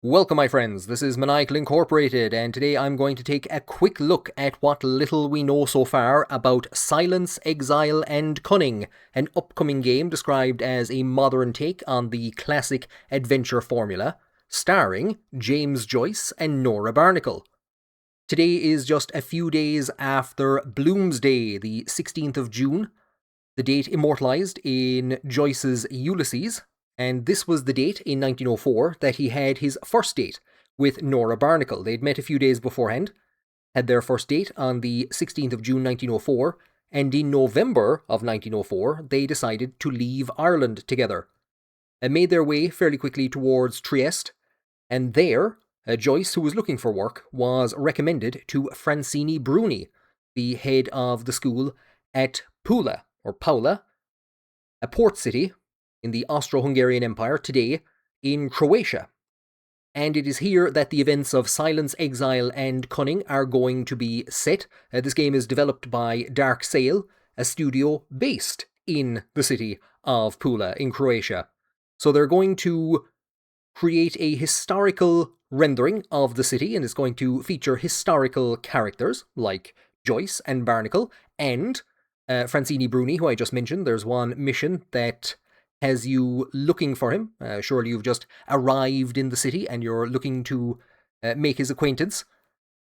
Welcome my friends, this is Maniacal Incorporated, and today I'm going to take a quick look at what little we know so far about Silence, Exile and Cunning, an upcoming game described as a modern take on the classic adventure formula, starring James Joyce and Nora Barnacle. Today is just a few days after Bloomsday, the 16th of June, the date immortalised in Joyce's Ulysses, and this was the date in 1904 that he had his first date with Nora Barnacle. They'd met a few days beforehand, had their first date on the 16th of June 1904, and in November of 1904 they decided to leave Ireland together, and made their way fairly quickly towards Trieste, and there Joyce, who was looking for work, was recommended to Francini Bruni, the head of the school at Pula, a port city in the Austro-Hungarian Empire, today in Croatia. And it is here that the events of Silence, Exile and Cunning are going to be set. This game is developed by Dark Sail, a studio based in the city of Pula in Croatia. So they're going to create a historical rendering of the city, and it's going to feature historical characters like Joyce and Barnacle and Francini Bruni, who I just mentioned. There's one mission that has you looking for him. Surely you've just arrived in the city and you're looking to make his acquaintance.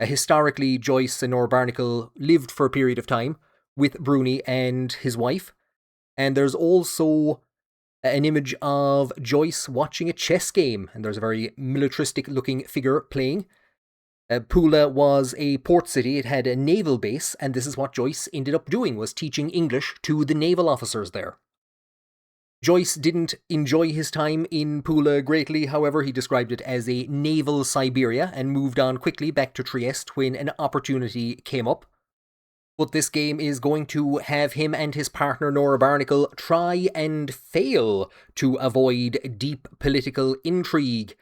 Historically, Joyce and Nora Barnacle lived for a period of time with Bruni and his wife. And there's also an image of Joyce watching a chess game, and there's a very militaristic looking figure playing. Pula was a port city, it had a naval base, and this is what Joyce ended up doing, was teaching English to the naval officers there. Joyce didn't enjoy his time in Pula greatly, however. He described it as a naval Siberia and moved on quickly back to Trieste when an opportunity came up. But this game is going to have him and his partner Nora Barnacle try and fail to avoid deep political intrigue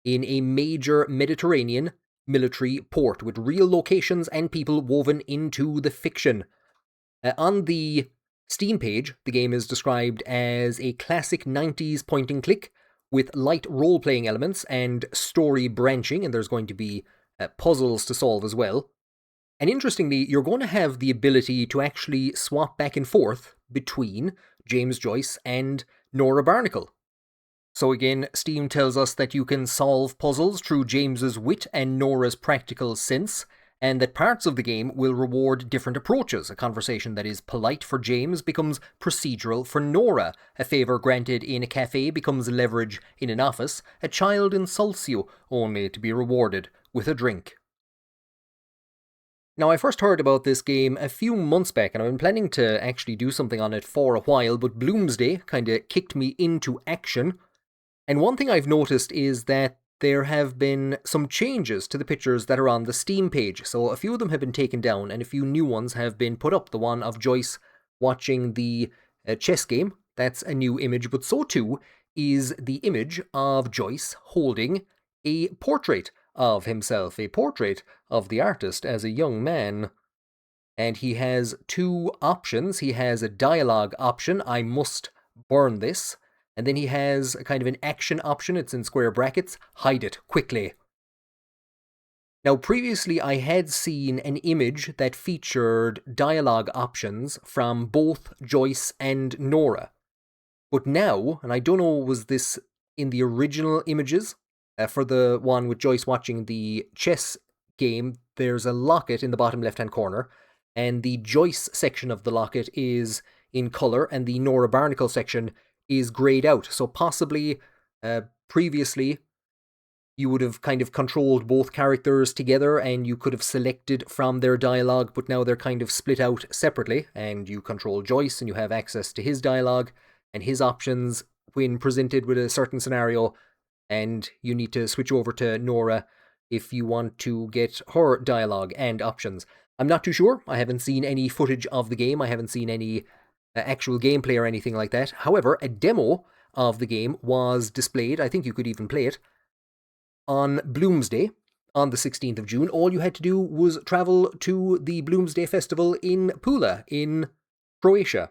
in a major Mediterranean military port with real locations and people woven into the fiction. On the Steam page, the game is described as a classic 90s point-and-click with light role-playing elements and story branching, and there's going to be puzzles to solve as well. And interestingly, you're going to have the ability to actually swap back and forth between James Joyce and Nora Barnacle. So again, Steam tells us that you can solve puzzles through James's wit and Nora's practical sense, and that parts of the game will reward different approaches. A conversation that is polite for James becomes procedural for Nora. A favour granted in a cafe becomes leverage in an office. A child insults you, only to be rewarded with a drink. Now, I first heard about this game a few months back, and I've been planning to actually do something on it for a while, but Bloomsday kinda kicked me into action. And one thing I've noticed is that there have been some changes to the pictures that are on the Steam page. So a few of them have been taken down and a few new ones have been put up. The one of Joyce watching the chess game, that's a new image, but so too is the image of Joyce holding a portrait of himself, a portrait of the artist as a young man. And he has two options. He has a dialogue option, I must burn this. And then he has a kind of an action option, it's in square brackets, hide it quickly. Now previously I had seen an image that featured dialogue options from both Joyce and Nora. But now, and I don't know was this in the original images, for the one with Joyce watching the chess game, there's a locket in the bottom left hand corner, and the Joyce section of the locket is in colour, and the Nora Barnacle section is greyed out. So possibly previously you would have kind of controlled both characters together and you could have selected from their dialogue, but now they're kind of split out separately, and you control Joyce and you have access to his dialogue and his options when presented with a certain scenario, and you need to switch over to Nora if you want to get her dialogue and options. I'm not too sure. I haven't seen any footage of the game. I haven't seen any actual gameplay or anything like that. However, a demo of the game was displayed, I think you could even play it, on Bloomsday, on the 16th of June. All you had to do was travel to the Bloomsday Festival in Pula, in Croatia.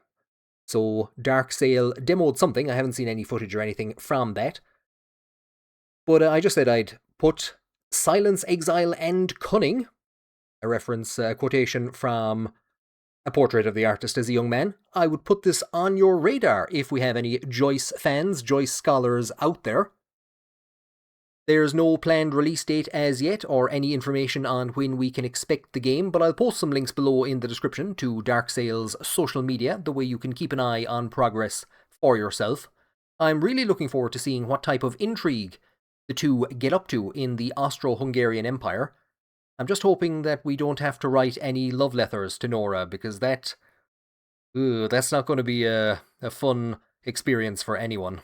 So Dark Sail demoed something. I haven't seen any footage or anything from that. But I just said I'd put Silence, Exile and Cunning, a reference quotation from A Portrait of the Artist as a Young Man. I would put this on your radar if we have any Joyce fans, Joyce scholars out there. There's no planned release date as yet, or any information on when we can expect the game, but I'll post some links below in the description to Darksail's social media, the way you can keep an eye on progress for yourself. I'm really looking forward to seeing what type of intrigue the two get up to in the Austro-Hungarian Empire. I'm just hoping that we don't have to write any love letters to Nora, because that's not going to be a fun experience for anyone.